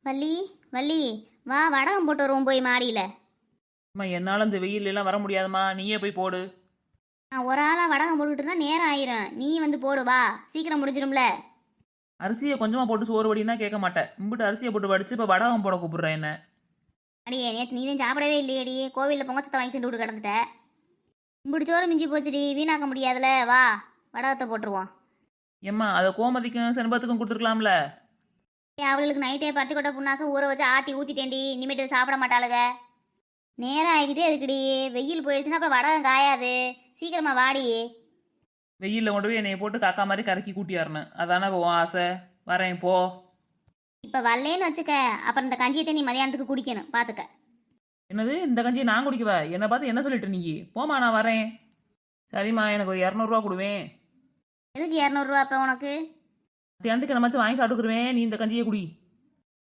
வள்ளி வள்ளி வா வடகம் போட்டு வருவோம் போய் மாடியில். அம்மா என்னால் இந்த வெயில் எல்லாம் வர முடியாதும்மா, நீயே போய் போடு. நான் ஒரு ஆளாக வடகம் போட்டுட்டு இருந்தால் நேரம் ஆயிரும். நீ வந்து போடு வா, சீக்கிரம் முடிஞ்சிடும்ல. அரிசியை கொஞ்சமாக போட்டு சோறு வடினா கேட்க மாட்டேன். இம்பிட்டு அரிசியை போட்டு வடிச்சு இப்போ வடகம் போட கூப்பிடுறேன் என்ன. அடியே நேற்று நீ தான் சாப்பிடவே இல்லையேடி, கோவிலில் பொங்கச்சத்தை வாங்கி திண்டு விட்டு கிடந்துட்ட. இம்பிடி சோறு மிஞ்சி போச்சுடி, வீணாக்க முடியாதுல. வா வடகத்தை போட்டுருவோம். ஏம்மா அதை கோமதிக்கும் செண்பத்துக்கும் கொடுத்துருக்கலாம்ல. அவளுக்கு நைட்டே பருத்தி கொட்டை புண்ணாக்க ஊற வச்சு ஆட்டி ஊற்றிட்டேன்டி, இனிமேட்டு சாப்பிட மாட்டாளுங்க. நேரம் ஆகிக்கிட்டே இருக்குடி, வெயில் போயிடுச்சுன்னா அப்புறம் வடகம் காயாது. சீக்கிரமா வாடி. வெயிலில் கொண்டு போய் என்னைய போட்டு காக்கா மாதிரி கறக்கி கூட்டியாரணும், அதானே உன் ஆசை. வரேன் போ. இப்போ வரலேன்னு வச்சுக்க, அப்புறம் இந்த கஞ்சியத்தை நீ மதியானத்துக்கு குடிக்கணும் பார்த்துக்க. என்னது இந்த கஞ்சியை நான் குடிக்கவா? என்னை பார்த்து என்ன சொல்லிட்டு நீ? போமா நான் வரேன். சரிம்மா எனக்கு ஒரு 200 கொடுவேன். எதுக்கு 200 ரூபா இப்போ உனக்கு? மத்தியானத்துக்கு என்னமாச்சும் வாங்கி சாப்பிட்டுக்குருவேன், நீ இந்த கஞ்சியை குடி.